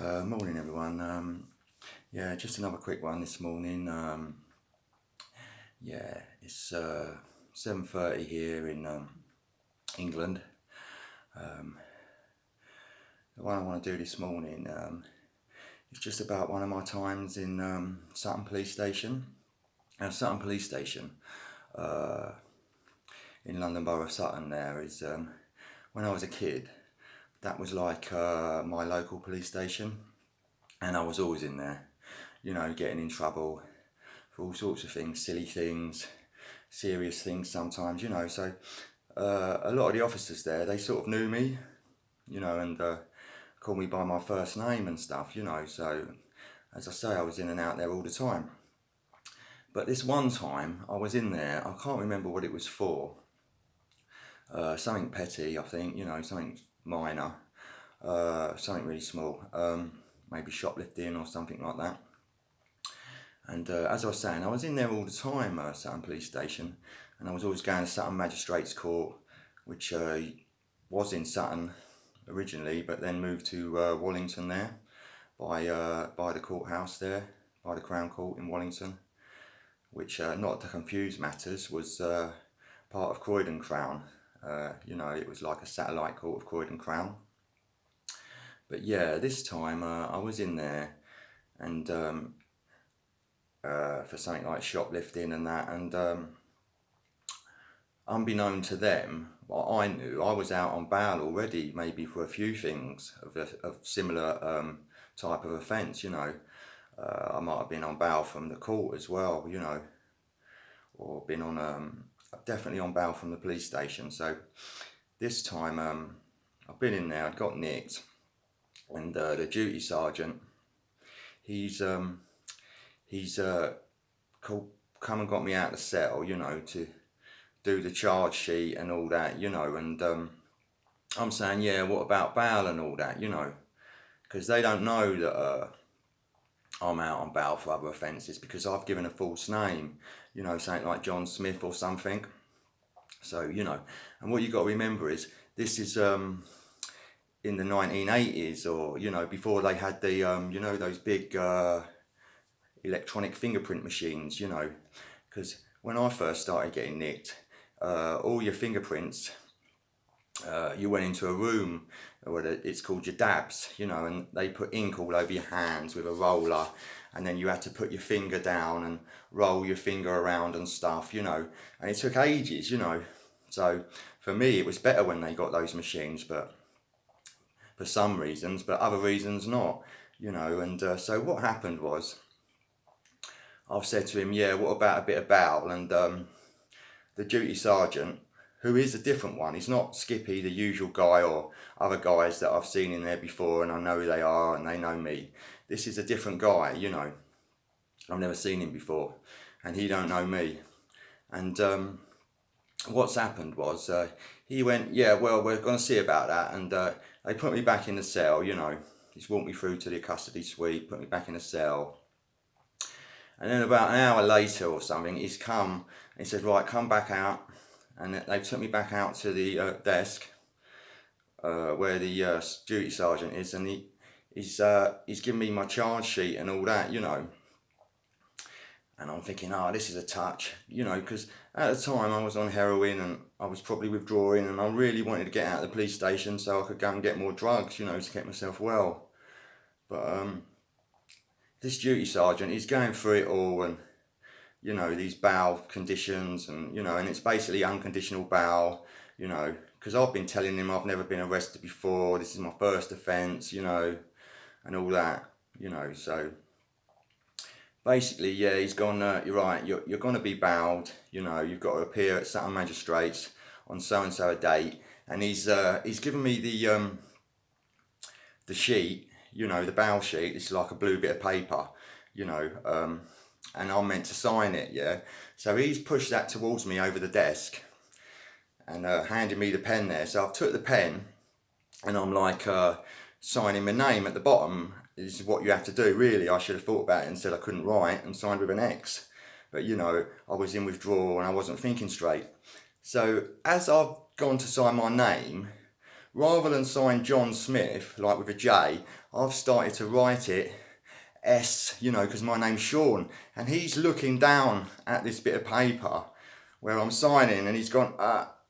Morning everyone. Yeah, just another quick one this morning. Yeah, it's 7:30 here in England. The one I want to do this morning is just about one of my times in Sutton Police Station. Sutton Police Station uh, in London Borough of Sutton there is when I was a kid, that was like my local police station, and I was always in there, getting in trouble for all sorts of things, silly things, serious things sometimes, So a lot of the officers there, they sort of knew me, and called me by my first name and stuff, So as I say, I was in and out there all the time. But this one time I was in there, I can't remember what it was for. Something petty, I think, something minor, something really small, maybe shoplifting or something like that. And as I was saying, I was in there all the time, Sutton Police Station, and I was always going to Sutton Magistrates Court, which was in Sutton originally, but then moved to Wallington there, by the courthouse there, by the Crown Court in Wallington, which, not to confuse matters, was part of Croydon Crown. It was like a satellite court of Croydon Crown. But yeah, this time I was in there, and for something like shoplifting and that, and unbeknown to them, what I knew, I was out on bail already, maybe for a few things of similar type of offence. I might have been on bail from the court as well, or been on definitely on bail from the police station. So this time I've been in there, I'd got nicked, and the duty sergeant, he's come and got me out of the cell, to do the charge sheet and all that, and I'm saying, yeah, what about bail and all that, because they don't know that I'm out on bail for other offences, because I've given a false name, something like John Smith or something. So, and what you got to remember is this is in the 1980s, or, before they had the, those big electronic fingerprint machines, because when I first started getting nicked, all your fingerprints, you went into a room, it's called your dabs, and they put ink all over your hands with a roller, and then you had to put your finger down and roll your finger around and stuff, and it took ages, So for me, it was better when they got those machines, but for some reasons, but other reasons not, and so what happened was, I've said to him, yeah, what about a bit of bail? And the duty sergeant, who is a different one, he's not Skippy, the usual guy, or other guys that I've seen in there before and I know who they are and they know me. This is a different guy, I've never seen him before, and he don't know me. And what's happened was, he went, yeah, well, we're going to see about that. And they put me back in the cell, He's walked me through to the custody suite, put me back in the cell. And then about an hour later or something, he's come and he said, right, come back out. And they took me back out to the desk where the duty sergeant is, and he's given me my charge sheet and all that, And I'm thinking, this is a touch, because at the time I was on heroin and I was probably withdrawing, and I really wanted to get out of the police station so I could go and get more drugs, to keep myself well. But this duty sergeant, he's going through it all, and these bail conditions, and and it's basically unconditional bail, because I've been telling him I've never been arrested before, this is my first offence, and all that, so basically, yeah, he's gone, you're right, you're going to be bailed, you've got to appear at Sutton Magistrates on so and so a date, and he's given me the sheet, the bail sheet. It's like a blue bit of paper, and I'm meant to sign it, yeah. So he's pushed that towards me over the desk and handed me the pen there. So I've took the pen and I'm like signing my name at the bottom. This is what you have to do, really. I should have thought about it and said I couldn't write and signed with an X. But I was in withdrawal and I wasn't thinking straight. So as I've gone to sign my name, rather than sign John Smith, like with a J, I've started to write it S, you know, because my name's Sean, and he's looking down at this bit of paper where I'm signing, and he's gone,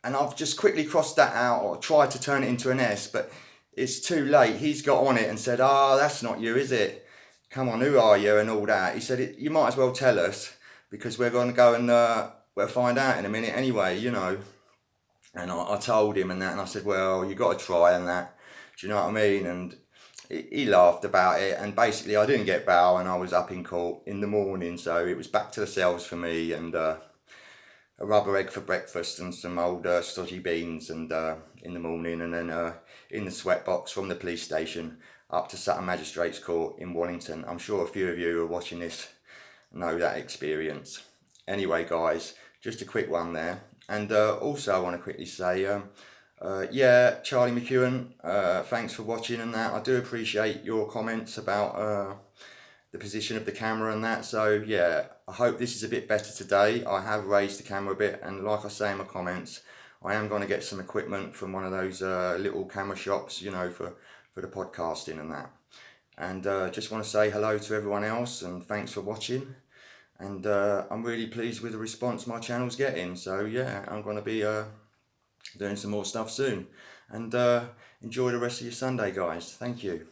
and I've just quickly crossed that out or tried to turn it into an S, but it's too late. He's got on it and said, that's not you, is it? Come on, who are you? And all that. He said, you might as well tell us, because we're going to go and we'll find out in a minute anyway, you know. And I told him and that, and I said, well, you got to try and that. Do you know what I mean? And he laughed about it, and basically I didn't get bail, and I was up in court in the morning, so it was back to the cells for me, and a rubber egg for breakfast and some old stodgy beans and in the morning, and then in the sweat box from the police station up to Sutton Magistrates Court in Wallington. I'm sure a few of you who are watching this know that experience. Anyway guys, just a quick one there. And also I want to quickly say, yeah, Charlie McEwen, thanks for watching and that. I do appreciate your comments about the position of the camera and that. So yeah, I hope this is a bit better today. I have raised the camera a bit, and like I say in my comments, I am going to get some equipment from one of those little camera shops, you know, for the podcasting and that. And just want to say hello to everyone else, and thanks for watching. And I'm really pleased with the response my channel's getting. So yeah, I'm going to be doing some more stuff soon. And enjoy the rest of your Sunday, guys. Thank you.